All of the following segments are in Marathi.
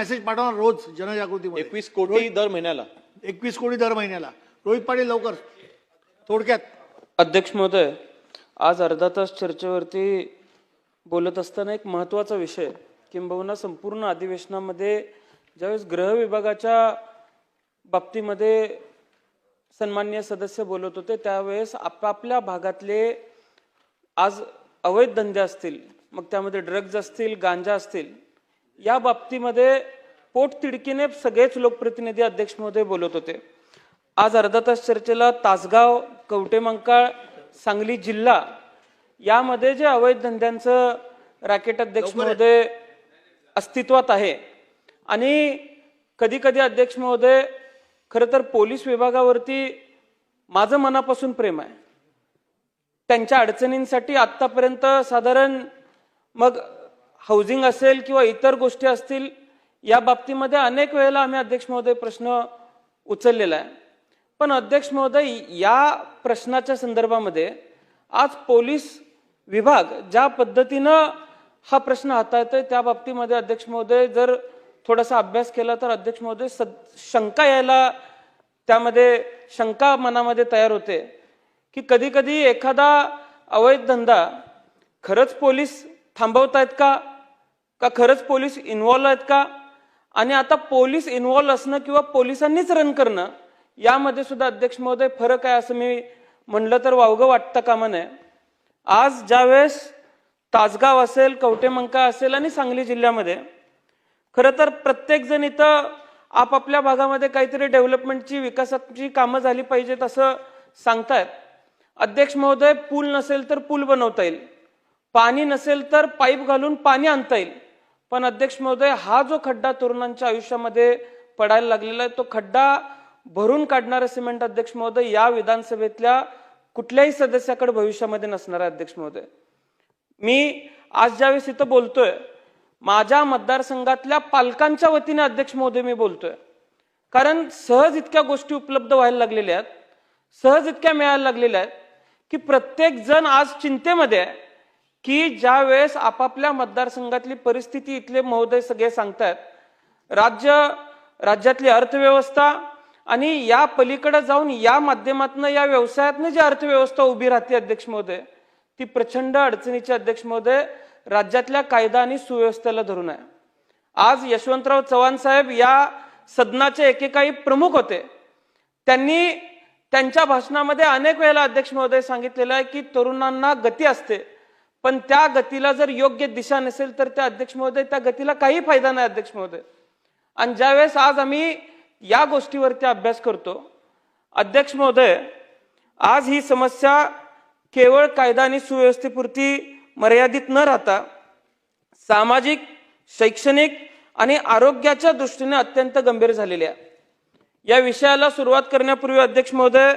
मेसेज पाठवणार रोज जनजागृतीमध्ये. 21 कोटी दर महिन्याला. 21 कोटी दर महिन्याला. रोहित पाटील लवकर थोडक्यात. अध्यक्ष महोदय, आज अर्धा तास चर्चेवरती बोलत असताना एक महत्त्वाचा विषय, किंबहुना संपूर्ण अधिवेशनामध्ये ज्यावेळेस गृह विभागाच्या बाबतीमध्ये सन्माननीय सदस्य बोलत होते त्यावेळेस आपापल्या भागातले आज अवैध धंदे असतील, मग त्यामध्ये ड्रग्ज असतील, गांजा असतील, या बाबतीमध्ये पोटतिडकीने सगळेच लोकप्रतिनिधी अध्यक्ष महोदय बोलत होते. आज अर्धा तास चर्चेला तासगाव, कवटेमंकाळ, सांगली जिल्हा यामध्ये जे अवैध धंद्यांचं रॅकेट अध्यक्ष महोदय अस्तित्वात आहे, आणि कधी कधी अध्यक्ष महोदय खरं तर पोलीस विभागावरती माझं मनापासून प्रेम आहे. त्यांच्या अडचणींसाठी आत्तापर्यंत साधारण मग हाऊसिंग असेल किंवा इतर गोष्टी असतील, या बाबतीमध्ये अनेक वेळेला आम्ही अध्यक्ष महोदय प्रश्न उचललेला आहे. पण अध्यक्ष महोदय, या प्रश्नाच्या संदर्भामध्ये आज पोलीस विभाग ज्या पद्धतीनं हा प्रश्न हाताळतोय त्या बाबतीमध्ये अध्यक्ष महोदय जर थोडासा अभ्यास केला तर अध्यक्ष महोदय शंका यायला, त्यामध्ये शंका मनामध्ये तयार होते की कधी कधी एखादा अवैध धंदा खरंच पोलीस थांबवतायत का खरंच पोलीस इन्व्हॉल्व आहेत का, आणि आता पोलीस इन्व्हॉल्व असणं किंवा पोलिसांनीच रन करणं यामध्ये सुद्धा अध्यक्ष महोदय फरक आहे असं मी म्हणलं तर वावगं वाटतं कामा नये. आज ज्यावेळेस तासगाव असेल, कवटेमंकाळ असेल आणि सांगली जिल्ह्यामध्ये खरं तर प्रत्येक जण इथं आपापल्या भागामध्ये काहीतरी डेव्हलपमेंटची, विकासाची कामं झाली पाहिजेत असं सांगतायत. अध्यक्ष महोदय, पूल नसेल तर पूल बनवता येईल, पाणी नसेल तर पाईप घालून पाणी आणता येईल, पण अध्यक्ष महोदय हा जो खड्डा तरुणांच्या आयुष्यामध्ये पडायला लागलेला आहे तो खड्डा भरून काढणारं सिमेंट अध्यक्ष महोदय या विधानसभेतल्या कुठल्याही सदस्याकडे भविष्यामध्ये नसणार आहे. अध्यक्ष महोदय, मी आज ज्यावेळेस इथं बोलतोय माझ्या मतदारसंघातल्या पालकांच्या वतीने अध्यक्ष महोदय मी बोलतोय, कारण सहज इतक्या गोष्टी उपलब्ध व्हायला लागलेल्या आहेत, सहज इतक्या मिळायला लागलेल्या आहेत की प्रत्येक जण आज चिंतेमध्ये आहे की ज्या वेळेस आपापल्या मतदारसंघातली परिस्थिती इथले महोदय सगळे सांगतायत, राज्यातली अर्थव्यवस्था आणि या पलीकडे जाऊन या माध्यमातून या व्यवसायातनं जी अर्थव्यवस्था उभी राहते अध्यक्ष महोदय ती प्रचंड अडचणीची अध्यक्ष महोदय राज्यातल्या कायदा आणि सुव्यवस्थेला धरून आहे. आज यशवंतराव चव्हाण साहेब या सदनाचे एकेकाळी प्रमुख होते, त्यांनी त्यांच्या भाषणामध्ये अनेक वेळेला अध्यक्ष महोदय सांगितलेलं आहे की तरुणांना गती असते, पण त्या गतीला जर योग्य दिशा नसेल तर त्या अध्यक्ष महोदय त्या गतीला काही फायदा नाही अध्यक्ष महोदय. आणि ज्यावेळेस आज आम्ही या गोष्टीवरती अभ्यास करतो अध्यक्ष महोदय, आज ही समस्या केवळ कायदा आणि सुव्यवस्थेपुरती मर्यादित न राहता सामाजिक, शैक्षणिक आणि आरोग्याच्या दृष्टीने अत्यंत गंभीर झालेली आहे. या विषयाला सुरुवात करण्यापूर्वी अध्यक्ष महोदय,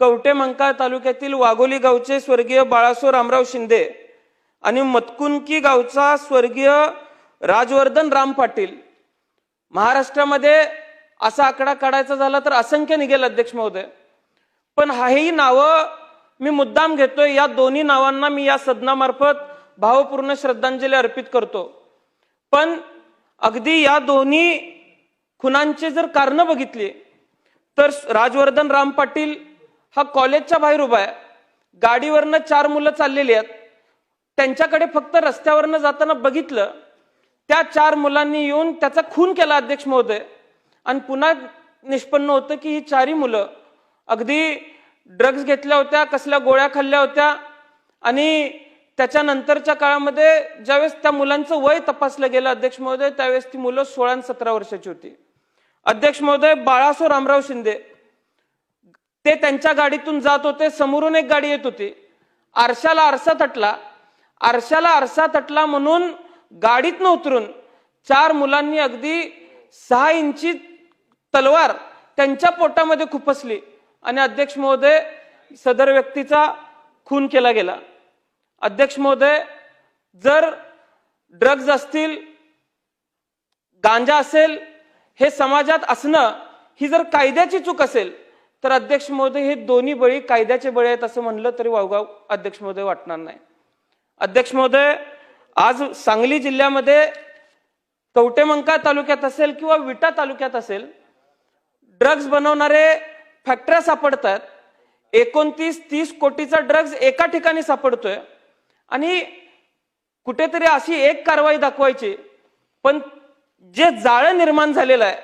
कवटेमंकाळ तालुक्यातील वाघोली गावचे स्वर्गीय बाळासो रामराव शिंदे आणि मतकुंकी गावचा स्वर्गीय राजवर्धन राम पाटील, महाराष्ट्रामध्ये असा आकडा काढायचा झाला तर असंख्य निघेल अध्यक्ष महोदय, पण ही नावं मी मुद्दाम घेतोय. या दोन्ही नावांना मी या सदनामार्फत भावपूर्ण श्रद्धांजली अर्पित करतो. पण अगदी या दोन्ही खुनांचे जर कारण बघितली तर राजवर्धन राम पाटील हा कॉलेजच्या बाहेर उभा आहे, गाडीवरनं 4 मुलं चाललेली आहेत, त्यांच्याकडे फक्त रस्त्यावरनं जाताना बघितलं, त्या 4 मुलांनी येऊन त्याचा खून केला अध्यक्ष महोदय. आणि पुन्हा निष्पन्न होतं की ही 4ही मुलं अगदी ड्रग्ज घेतल्या होत्या, कसल्या गोळ्या खाल्ल्या होत्या, आणि त्याच्यानंतरच्या काळामध्ये ज्यावेळेस त्या मुलांचं वय तपासलं गेलं अध्यक्ष महोदय त्यावेळेस ती मुलं 16 आणि 17 वर्षाची होती. अध्यक्ष महोदय, बाळासो रामराव शिंदे ते त्यांच्या गाडीतून जात होते, समोरून एक गाडी येत होती, आरशाला आरसा तटला म्हणून गाडीतनं उतरून 4 मुलांनी अगदी 6 इंची तलवार त्यांच्या पोटामध्ये खुपसली आणि अध्यक्ष महोदय सदर व्यक्तीचा खून केला गेला. अध्यक्ष महोदय, जर ड्रग्ज असतील, गांजा असेल, हे समाजात असणं ही जर कायद्याची चूक असेल तर अध्यक्ष महोदय हे दोन्ही बळी कायद्याचे बळी आहेत असं म्हणलं तरी वावगाव अध्यक्ष महोदय वाटणार नाही. अध्यक्ष महोदय, आज सांगली जिल्ह्यामध्ये कवटेमंका तालुक्यात असेल किंवा विटा तालुक्यात असेल, ड्रग्ज बनवणारे फॅक्टऱ्या सापडतात. 29-30 कोटीचा ड्रग्ज एका ठिकाणी सापडतोय. आणि कुठेतरी अशी एक कारवाई दाखवायची, पण जे जाळं निर्माण झालेलं आहे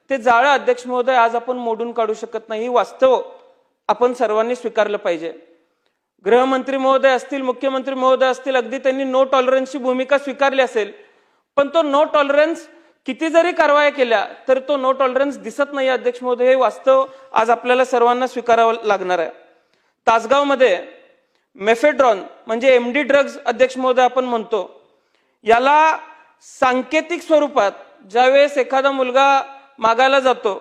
ते जाळं अध्यक्ष महोदय आज आपण मोडून काढू शकत नाही. वास्तव आपण सर्वांनी स्वीकारलं पाहिजे. गृहमंत्री महोदय असतील, मुख्यमंत्री महोदय असतील, अगदी त्यांनी नो टॉलरन्सची भूमिका स्वीकारली असेल, पण तो नो टॉलरन्स किती जरी कारवाया केल्या तर तो नो टॉलरन्स दिसत नाही अध्यक्ष महोदय. हे वास्तव आज आपल्याला सर्वांना स्वीकारावं लागणार आहे. तासगावमध्ये मेफेड्रॉन म्हणजे एमडी ड्रग्ज अध्यक्ष महोदय आपण म्हणतो, याला सांकेतिक स्वरूपात ज्यावेळेस एखादा मुलगा मागायला जातो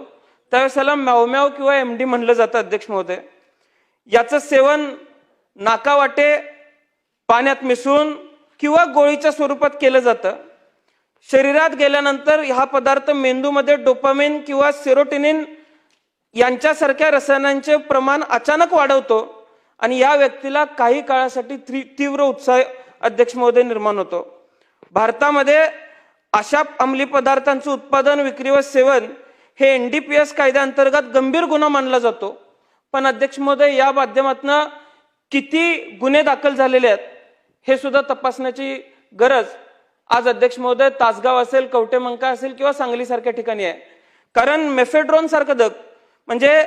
त्यावेळेस याला म्याव किंवा एमडी म्हणलं जातं अध्यक्ष महोदय. याचं सेवन नाकावाटे पाण्यात मिसळून किंवा गोळीच्या स्वरूपात केलं जातं. शरीरात गेल्यानंतर हा पदार्थ मेंदूमध्ये डोपामिन किंवा सेरोटिनिन यांच्यासारख्या रसायनांचे प्रमाण अचानक वाढवतो आणि या व्यक्तीला काही काळासाठी तीव्र उत्साह अध्यक्ष महोदय निर्माण होतो. भारतामध्ये अशा अंमली पदार्थांचं उत्पादन, विक्री व सेवन हे NDPS कायद्याअंतर्गत गंभीर गुन्हा मानला जातो. पण अध्यक्ष महोदय, या माध्यमातून किती गुन्हे दाखल झालेले आहेत हे सुद्धा तपासण्याची गरज आज अध्यक्ष महोदय तासगाव असेल, कवटेमंका असेल किंवा सांगली सारख्या ठिकाणी आहे. कारण मेफेड्रॉन सारखं म्हणजे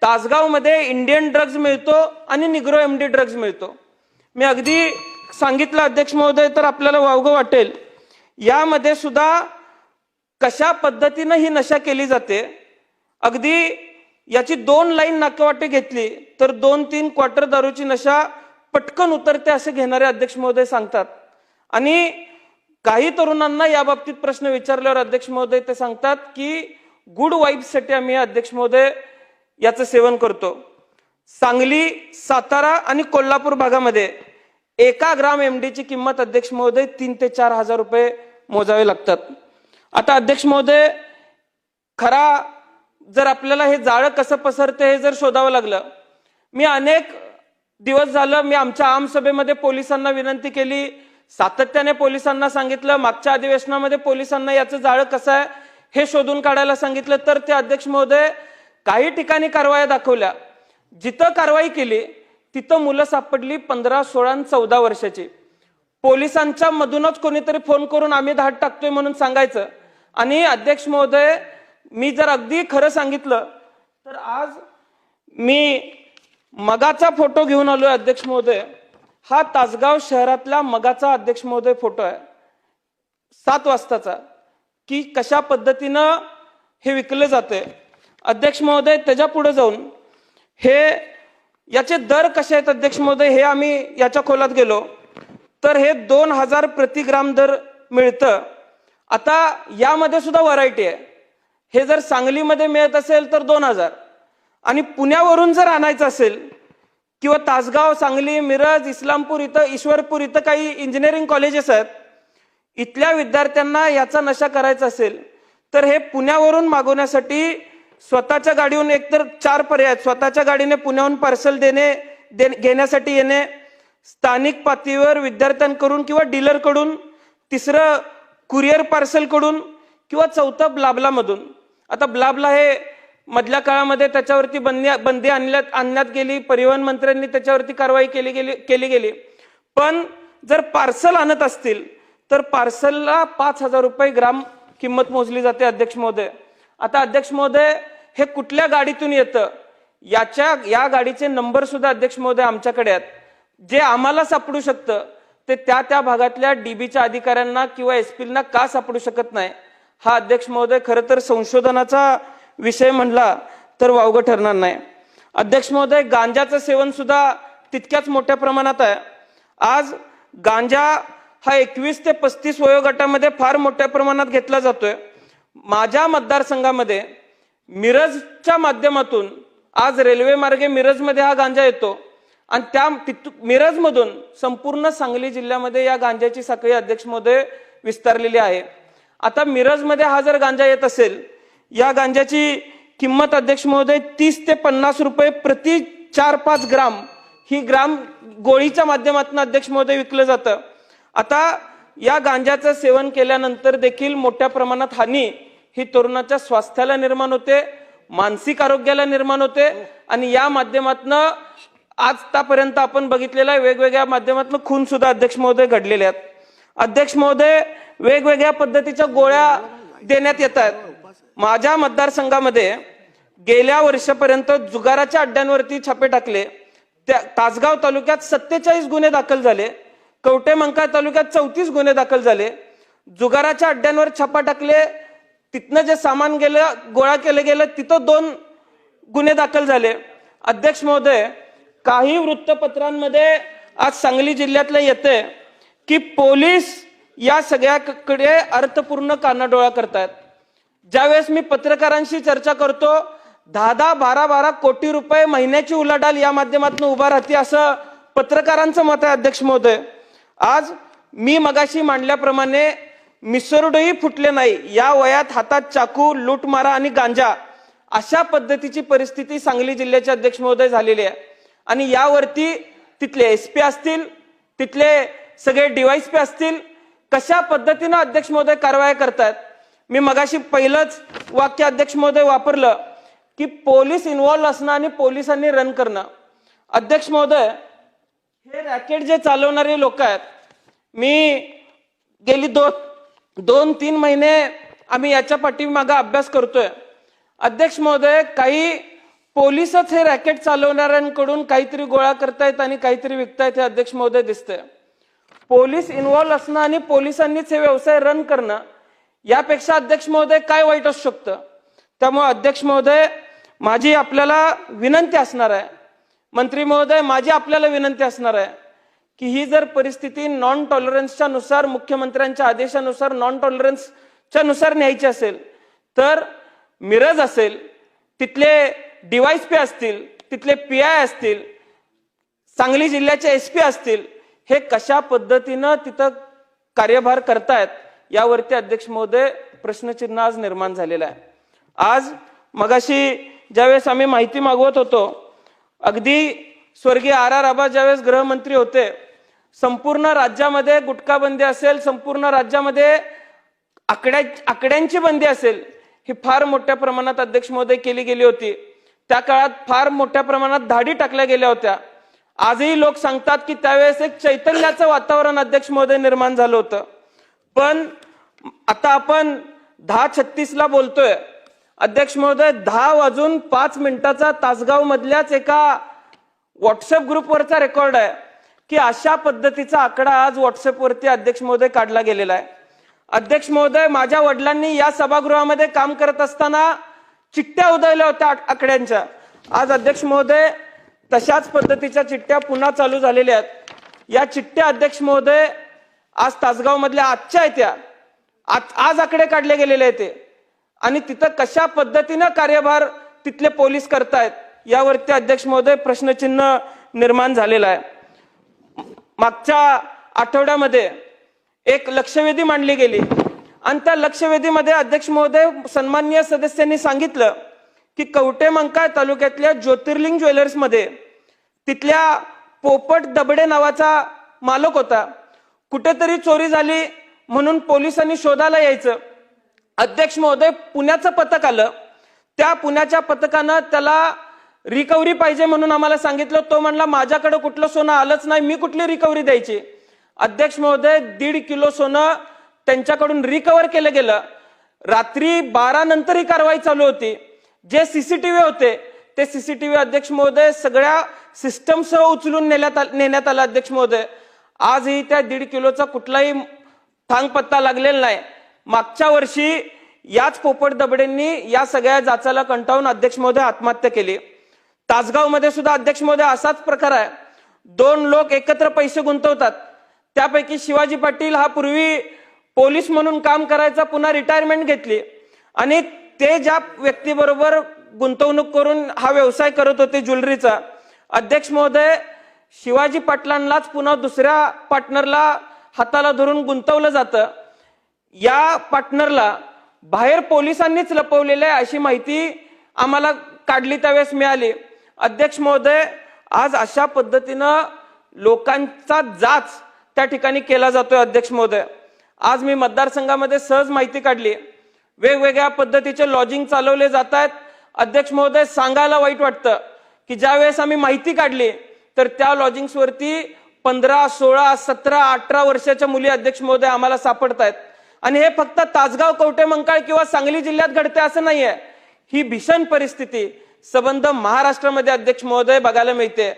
तासगावमध्ये इंडियन ड्रग्ज मिळतो आणि निग्रो एमडी ड्रग्ज मिळतो. मी अगदी सांगितलं अध्यक्ष महोदय तर आपल्याला वावगं वाटेल, यामध्ये सुद्धा कशा पद्धतीनं ही नशा केली जाते. अगदी याची 2 लाईन नाकेवाटे घेतली तर 2-3 क्वार्टर दारूची नशा पटकन उतरते असे घेणारे अध्यक्ष महोदय सांगतात. आणि काही तरुणांना या बाबतीत प्रश्न विचारल्यावर अध्यक्ष महोदय ते सांगतात की गुड वाईब्ससाठी आम्ही अध्यक्ष महोदय याचं सेवन करतो. सांगली, सातारा आणि कोल्हापूर भागामध्ये 1 ग्राम एमडीची किंमत अध्यक्ष महोदय 3 ते 4 हजार रुपये मोजावे लागतात. आता अध्यक्ष महोदय, खरा जर आपल्याला हे जाळं कसं पसरते हे जर शोधावं लागलं, मी अनेक दिवस झालं मी आमच्या आमसभेमध्ये पोलिसांना विनंती केली, सातत्याने पोलिसांना सांगितलं, मागच्या अधिवेशनामध्ये पोलिसांना याचं जाळं कसं आहे हे शोधून काढायला सांगितलं, तर ते अध्यक्ष महोदय काही ठिकाणी कारवाया दाखवल्या. जिथं कारवाई केली तिथं मुलं सापडली 15, 16 आणि 14 वर्षाची. पोलिसांच्या मधूनच कोणीतरी फोन करून आम्ही धाड टाकतोय म्हणून सांगायचं. आणि अध्यक्ष महोदय, मी जर अगदी खरं सांगितलं तर आज मी मगाचा फोटो घेऊन आलोय अध्यक्ष महोदय. हा तासगाव शहरातला मगाचा अध्यक्ष महोदय फोटो आहे 7 वाजताचा, की कशा पद्धतीनं हे विकले जाते अध्यक्ष महोदय. त्याच्या पुढे जाऊन हे याचे दर कसे आहेत अध्यक्ष महोदय, हे आम्ही याच्या खोलात गेलो तर हे 2000 प्रति ग्राम दर मिळतं. आता यामध्ये सुद्धा व्हरायटी आहे. हे जर सांगलीमध्ये मिळत असेल तर 2000, आणि पुण्यावरून जर आणायचं असेल किंवा तासगाव, सांगली, मिरज, इस्लामपूर इथं, ईश्वरपूर इथं काही इंजिनिअरिंग कॉलेजेस आहेत, इथल्या विद्यार्थ्यांना याचा नशा करायचा असेल तर हे पुण्यावरून मागवण्यासाठी स्वतःच्या गाडीहून एकतर 4 पर्याय, स्वतःच्या गाडीने पुण्याहून पार्सल घेण्यासाठी येणे, स्थानिक पातळीवर विद्यार्थ्यांकडून किंवा डीलरकडून, 3रं कुरिअर पार्सल कडून किंवा 4थं ब्लाबलामधून. आता ब्लाबला हे मधल्या काळामध्ये त्याच्यावरती बंदी आणण्यात गेली, परिवहन मंत्र्यांनी त्याच्यावरती कारवाई केली गेली. पण जर पार्सल आणत असतील तर पार्सलला 5000 रुपये ग्राम किंमत मोजली जाते अध्यक्ष महोदय. आता अध्यक्ष महोदय, हे कुठल्या गाडीतून येतं या गाडीचे नंबर सुद्धा अध्यक्ष महोदय आमच्याकडे आहेत. जे आम्हाला सापडू शकतं ते त्या भागातल्या डीबीच्या अधिकाऱ्यांना किंवा एसपीना का सापडू शकत नाही, हा अध्यक्ष महोदय खरं तर संशोधनाचा विषय म्हणला तर वावगं ठरणार नाही. अध्यक्ष महोदय, गांजाचं सेवन सुद्धा तितक्याच मोठ्या प्रमाणात आहे. आज गांजा हा 21 ते 35 वयोगटामध्ये फार मोठ्या प्रमाणात घेतला जातोय. माझ्या मतदारसंघामध्ये मिरजच्या माध्यमातून आज रेल्वे मार्गे मिरजमध्ये हा गांजा येतो आणि त्या मिरजमधून संपूर्ण सांगली जिल्ह्यामध्ये या गांजाची साखळी अध्यक्ष महोदय विस्तारलेली आहे. आता मिरजमध्ये हा जर गांजा येत असेल, या गांजाची किंमत अध्यक्ष महोदय 30 ते 50 रुपये प्रति 4-5 ग्राम ही ग्राम गोळीच्या माध्यमातून अध्यक्ष महोदय विकलं जातं. आता या गांजाचं सेवन केल्यानंतर देखील मोठ्या प्रमाणात हानी ही तरुणाच्या स्वास्थ्याला निर्माण होते, मानसिक आरोग्याला निर्माण होते आणि या माध्यमातून आजपर्यंत आपण बघितलेल्या वेगवेगळ्या माध्यमातून खून सुद्धा अध्यक्ष महोदय घडलेले आहेत. अध्यक्ष महोदय वेगवेगळ्या पद्धतीच्या गोळ्या देण्यात येत आहेत. माझ्या मतदारसंघामध्ये गेल्या वर्षापर्यंत जुगाराच्या अड्ड्यांवरती छापे टाकले. त्या तासगाव तालुक्यात 47 गुन्हे दाखल झाले, कवठेमंकाळ तालुक्यात 34 गुन्हे दाखल झाले. जुगाराच्या अड्ड्यांवर छापा टाकले, तिथनं जे सामान गेलं गोळा केलं गेलं तिथं 2 गुन्हे दाखल झाले. अध्यक्ष महोदय, काही वृत्तपत्रांमध्ये आज सांगली जिल्ह्यातलं येते की पोलीस या सगळ्याकडे अर्थपूर्ण कानाडोळा करतायत. ज्यावेळेस मी पत्रकारांशी चर्चा करतो 10-10, 12-12 कोटी रुपये महिन्याची उलाढाल या माध्यमातून उभा राहते असं पत्रकारांचं मत आहे. अध्यक्ष महोदय, आज मी मगाशी मांडल्याप्रमाणे मिसरूडही फुटले नाही, या वयात हातात चाकू, लूटमारा आणि गांजा अशा पद्धतीची परिस्थिती सांगली जिल्ह्याचे अध्यक्ष महोदय झालेली आहे. आणि यावरती तिथले एसपी असतील, तिथले सगळे डीवायएसपी असतील, कशा पद्धतीनं अध्यक्ष महोदय कारवाई करतात. मी मगाशी पहिलंच वाक्य अध्यक्ष महोदय वापरलं की पोलीस इन्व्हॉल्व असणं आणि पोलिसांनी रन करणं. अध्यक्ष महोदय, हे रॅकेट जे चालवणारे लोक आहेत, मी गेली 2-3 महिने आम्ही याच्या पाठीमागे अभ्यास करतोय. अध्यक्ष महोदय, काही पोलीसच हे रॅकेट चालवणाऱ्यांकडून काहीतरी गोळा करतायत आणि काहीतरी विकतायत हे अध्यक्ष महोदय दिसतंय. पोलीस इन्व्हॉल्व असणं आणि पोलिसांनीच हे व्यवसाय रन करणं यापेक्षा अध्यक्ष महोदय काय वाईट असू शकतं. त्यामुळे अध्यक्ष महोदय, माझी आपल्याला विनंती असणार आहे, मंत्री महोदय माझी आपल्याला विनंती असणार आहे की ही जर परिस्थिती नॉन टॉलरन्सच्या नुसार, मुख्यमंत्र्यांच्या आदेशानुसार नॉन टॉलरन्सच्या नुसार न्यायची असेल तर मिरज असेल, तिथले डीवायएसपी असतील, तिथले पीआय असतील, सांगली जिल्ह्याचे एसपी असतील, हे कशा पद्धतीनं तिथं कार्यभार करतायत यावरती अध्यक्ष महोदय प्रश्नचिन्ह आज निर्माण झालेला आहे. आज मगाशी ज्यावेळेस आम्ही माहिती मागवत होतो, अगदी स्वर्गीय RR आबा ज्यावेळेस गृहमंत्री होते, संपूर्ण राज्यामध्ये गुटखा बंदी असेल, संपूर्ण राज्यामध्ये आकड्यांची बंदी असेल, ही फार मोठ्या प्रमाणात अध्यक्ष महोदय केली गेली होती. त्या काळात फार मोठ्या प्रमाणात धाडी टाकल्या गेल्या होत्या. आजही लोक सांगतात की त्यावेळेस एक चैतन्याचं वातावरण अध्यक्ष महोदय निर्माण झालं होतं. पण आता आपण 10:36 बोलतोय. अध्यक्ष महोदय, 10:05 तासगाव मधल्याच एका व्हॉट्सअप ग्रुपवरचा रेकॉर्ड आहे की अशा पद्धतीचा आकडा आज व्हॉट्सअपवरती अध्यक्ष महोदय काढला गेलेला आहे. अध्यक्ष महोदय, माझ्या वडिलांनी या सभागृहामध्ये काम करत असताना चिठ्ठ्या उधळल्या होत्या आकड्यांच्या. आज अध्यक्ष महोदय तशाच पद्धतीच्या चिठ्ठ्या पुन्हा चालू झालेल्या आहेत. या चिठ्ठ्या अध्यक्ष महोदय आज तासगाव मधल्या आजच्या आहेत, त्या आज आकडे काढले गेलेले आहेत आणि तिथं कशा पद्धतीनं कार्यभार तिथले पोलीस करतायत यावरती अध्यक्ष महोदय प्रश्नचिन्ह निर्माण झालेला आहे. मागच्या आठवड्यामध्ये एक लक्षवेधी मांडली गेली आणि त्या लक्षवेधीमध्ये अध्यक्ष महोदय सन्माननीय सदस्यांनी सांगितलं की कवठेमंकाळ तालुक्यातल्या ज्योतिर्लिंग ज्वेलर्स मध्ये तिथल्या पोपट दबडे नावाचा मालक होता. कुठेतरी चोरी झाली म्हणून पोलिसांनी शोधायला यायचं. अध्यक्ष महोदय, पुण्याचं पथक आलं. त्या पुण्याच्या पथकानं त्याला रिकव्हरी पाहिजे म्हणून आम्हाला सांगितलं. तो म्हणला माझ्याकडे कुठलं सोनं आलंच नाही, मी कुठली रिकव्हरी द्यायची. अध्यक्ष महोदय, 1.5 किलो सोनं त्यांच्याकडून रिकव्हर केलं गेलं. रात्री 12 नंतर ही कारवाई चालू होती. जे सीसीटीव्ही होते ते सीसीटीव्ही अध्यक्ष महोदय सगळ्या सिस्टमसह उचलून नेण्यात आलं. अध्यक्ष महोदय, आजही त्या 1.5 किलोचा कुठलाही थांगपत्ता लागलेला नाही. मागच्या वर्षी याच पोपट दबडेंनी या सगळ्या जाचाला कंटाळून अध्यक्ष महोदय आत्महत्या केली. तासगाव मध्ये सुद्धा अध्यक्ष महोदय असाच प्रकार आहे. 2 लोक एकत्र पैसे गुंतवतात. त्यापैकी शिवाजी पाटील हा पूर्वी पोलीस म्हणून काम करायचा, पुन्हा रिटायरमेंट घेतली आणि ते ज्या व्यक्तीबरोबर गुंतवणूक करून हा व्यवसाय करत होते ज्वेलरीचा, अध्यक्ष महोदय शिवाजी पाटलांनाच पुन्हा दुसऱ्या पार्टनरला हाताला धरून गुंतवलं जातं. या पार्टनरला बाहेर पोलिसांनीच लपवलेलं आहे अशी माहिती आम्हाला काढली त्यावेळेस मिळाली. अध्यक्ष महोदय, आज अशा पद्धतीनं लोकांचा जाच त्या ठिकाणी केला जातोय. अध्यक्ष महोदय, आज मी मतदारसंघामध्ये सहज माहिती काढली, वेगवेगळ्या पद्धतीचे लॉजिंग चालवले जात आहेत. अध्यक्ष महोदय, सांगायला वाईट वाटतं की ज्यावेळेस आम्ही माहिती काढली तर त्या लॉजिंग्सवरती 15, 16, 17, 18 वर्षाच्या मुली अध्यक्ष महोदय आम्हाला सापडत आहेत. आणि हे फक्त तासगाव, कवठेमंकाळ किंवा सांगली जिल्ह्यात घडते असं नाहीये. ही भीषण परिस्थिती संबंध महाराष्ट्रामध्ये अध्यक्ष महोदय बघायला मिळते.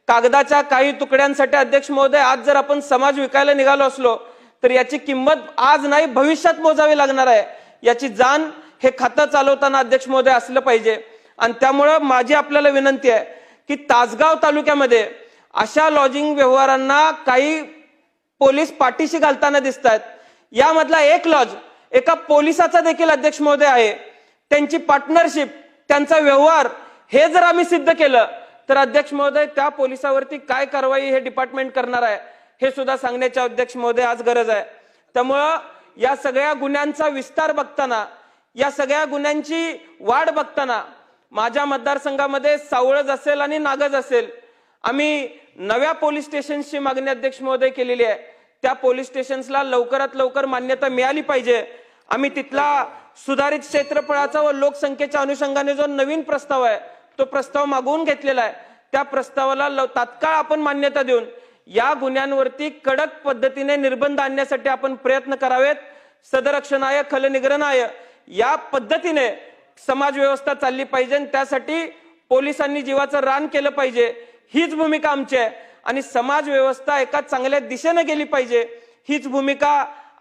कागदाच्या काही तुकड्यांसाठी अध्यक्ष महोदय आज जर आपण समाज विकायला निघालो असलो तर याची किंमत आज नाही भविष्यात मोजावी लागणार आहे. याची जाण हे खातं चालवताना अध्यक्ष महोदय असलं पाहिजे. आणि त्यामुळं माझी आपल्याला विनंती आहे की तासगाव तालुक्यामध्ये अशा लॉजिंग व्यवहारांना काही पोलीस पाठीशी घालताना दिसत आहेत. यामधला एक लॉज एका पोलिसाचा देखील अध्यक्ष महोदय आहे. त्यांची पार्टनरशिप, त्यांचा व्यवहार हे जर आम्ही सिद्ध केलं तर अध्यक्ष महोदय त्या पोलिसावरती काय कारवाई हे डिपार्टमेंट करणार आहे हे सुद्धा सांगण्याची अध्यक्ष महोदय आज गरज आहे. त्यामुळं या सगळ्या गुन्ह्यांचा विस्तार बघताना, या सगळ्या गुन्ह्यांची वाढ बघताना माझ्या मतदारसंघामध्ये सावळज असेल आणि नागज असेल, आम्ही नव्या पोलीस स्टेशनची मागणी अध्यक्ष महोदय केलेली आहे. त्या पोलीस स्टेशन्सला लवकरात लवकर मान्यता मिळाली पाहिजे. आम्ही तिथला सुधारित क्षेत्रफळाचा व लोकसंख्येच्या अनुषंगाने जो नवीन प्रस्ताव आहे तो प्रस्ताव मागवून घेतलेला आहे. त्या प्रस्तावाला तात्काळ आपण मान्यता देऊन या गुन्ह्यांवरती कडक पद्धतीने निर्बंध आणण्यासाठी आपण प्रयत्न करावेत. सदरक्षणाय खलनिग्रहणाय या पद्धतीने समाज व्यवस्था चालली पाहिजे. त्यासाठी पोलिसांनी जीवाचं रान केलं पाहिजे, हीच भूमिका आमची आहे. आणि समाज व्यवस्था एका चांगल्या दिशेने गेली पाहिजे, हीच भूमिका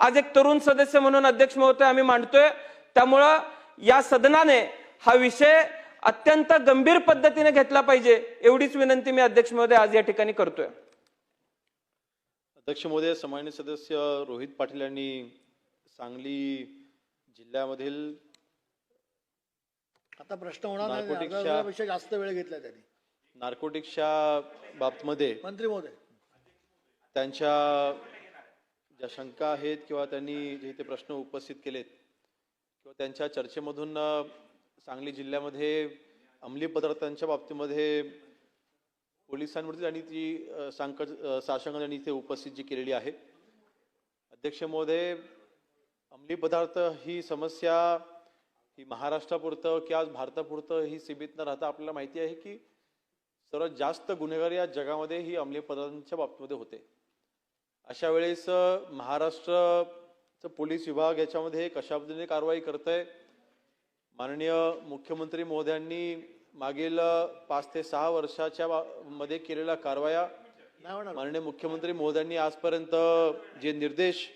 आज एक तरुण सदस्य म्हणून अध्यक्ष महोदय आम्ही मांडतोय. त्यामुळं या सदनाने हा विषय अत्यंत गंभीर पद्धतीने घेतला पाहिजे, एवढीच विनंती मी अध्यक्ष महोदय आज या ठिकाणी करतोय. अध्यक्ष महोदय, सन्माननीय सदस्य रोहित पाटील यांनी सांगली जिल्ह्यामधील आता प्रश्न होणार नाही, नार्कोटिक्सच्या- अर्ध्यापेक्षा जास्त वेळ घेतला त्यांनी. नार्कोटिक्सच्या बाबतीमध्ये मंत्री महोदय, त्यांच्या ज्या शंका आहेत किंवा त्यांनी जे ते प्रश्न उपस्थित केलेत किंवा त्यांच्या चर्चेमधून सांगली जिल्ह्यामध्ये अंमली पदार्थांच्या बाबतीमध्ये पोलिसांवरती आणि ती साशंक त्यांनी इथे उपस्थित जी केलेली आहे. अध्यक्ष महोदय, अंमली पदार्थ ही समस्या ही महाराष्ट्रापुरतं किंवा भारतापुरतं ही सीमित न राहता आपल्याला माहिती आहे की सर्वात जास्त गुन्हेगारी या जगामध्ये ही अंमली पदार्थांच्या बाबतीमध्ये होते. अशा वेळेस महाराष्ट्राचं पोलीस विभाग याच्यामध्ये कशा पद्धतीने कारवाई करतंय? माननीय मुख्यमंत्री महोदयांनी मागील 5 ते 6 वर्षाच्या मध्ये केलेल्या कारवाया, माननीय मुख्यमंत्री महोदयांनी आजपर्यंत जे निर्देश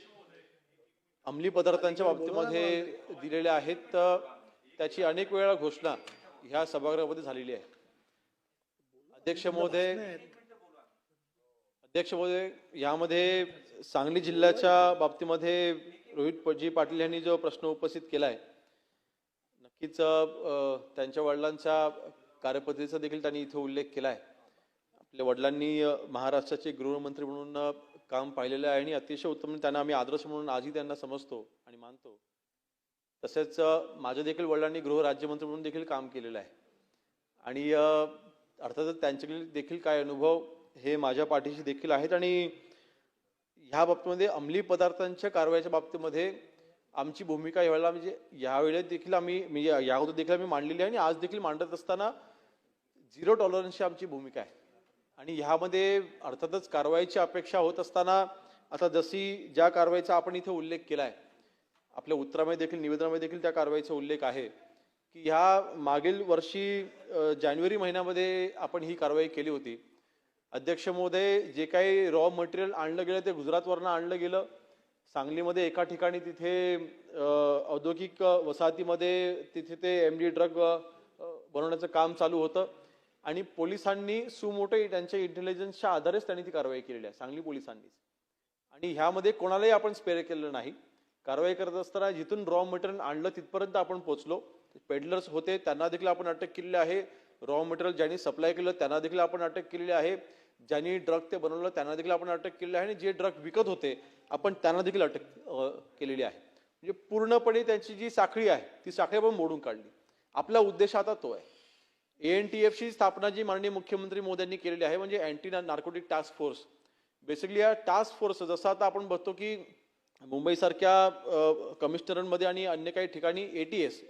अंमली पदार्थांच्या बाबतीमध्ये दिलेले आहेत त्याची अनेक वेळा घोषणा ह्या सभागृहामध्ये झालेली आहे. अध्यक्ष महोदय, यामध्ये सांगली जिल्ह्याच्या बाबतीमध्ये रोहित पाटील यांनी जो प्रश्न उपस्थित केलाय, नक्कीच त्यांच्या वडिलांच्या कार्यपद्धतीचा देखील त्यांनी इथे उल्लेख केलाय. आपल्या वडिलांनी महाराष्ट्राचे गृहमंत्री म्हणून काम पाहिलेलं आहे आणि अतिशय उत्तम, त्यांना आम्ही आदर्श म्हणून आजही त्यांना समजतो आणि मानतो. तसेच माझ्या देखील वडिलांनी गृह राज्यमंत्री म्हणून देखील काम केलेलं आहे आणि अर्थातच त्यांच्याकडे देखील काय अनुभव हे माझ्या पाठीशी देखील आहेत. आणि ह्या बाबतीमध्ये अंमली पदार्थांच्या कारवाईच्या बाबतीमध्ये आमची भूमिका यावेळेला म्हणजे यावेळेस देखील आम्ही या अगोदर देखील आम्ही मांडलेली आहे आणि आज देखील मांडत असताना 0 टॉलरन्सची आमची भूमिका आहे. आणि ह्यामध्ये अर्थातच कारवाईची अपेक्षा होत असताना आता जशी ज्या कारवाईचा आपण इथे उल्लेख केलाय, आपल्या उत्तरामध्ये देखील निवेदनामध्ये देखील त्या कारवाईचा उल्लेख आहे की ह्या मागील वर्षी जानेवारी महिन्यामध्ये आपण ही कारवाई केली होती. अध्यक्ष महोदय, जे काही रॉ मटेरियल आणलं गेलं ते गुजरातवरनं आणलं गेलं. सांगलीमध्ये एका ठिकाणी तिथे औद्योगिक वसाहतीमध्ये तिथे ते MD ड्रग बनवण्याचं काम चालू होतं आणि पोलिसांनी सुमोटो त्यांच्या इंटेलिजन्सच्या आधारेच त्यांनी ती कारवाई केलेली आहे, सांगली पोलिसांनीच. आणि ह्यामध्ये कोणालाही आपण स्पेअर केलेलं नाही. कारवाई करत असताना जिथून रॉ मटेरियल आणलं तिथपर्यंत आपण पोहोचलो. पेडलर्स होते त्यांना देखील आपण अटक केलेली आहे. रॉ मटेरियल ज्यांनी सप्लाय केलं त्यांना देखील आपण अटक केलेली आहे. ज्यांनी ड्रग ते बनवलं त्यांना देखील आपण अटक केलेली आहे आणि जे ड्रग विकत होते आपण त्यांना देखील अटक केलेली आहे. म्हणजे पूर्णपणे त्यांची जी साखळी आहे ती साखळी आपण मोडून काढली. आपला उद्देश आता तो आहे. ANTF ची स्थापना जी माननीय मुख्यमंत्री मोदींनी केलेली आहे म्हणजे anti narcotic task force. Basically या टास्क फोर्स जसं आता आपण बघतो की मुंबईसारख्या कमिशनरांमध्ये आणि अन्य काही ठिकाणी ATS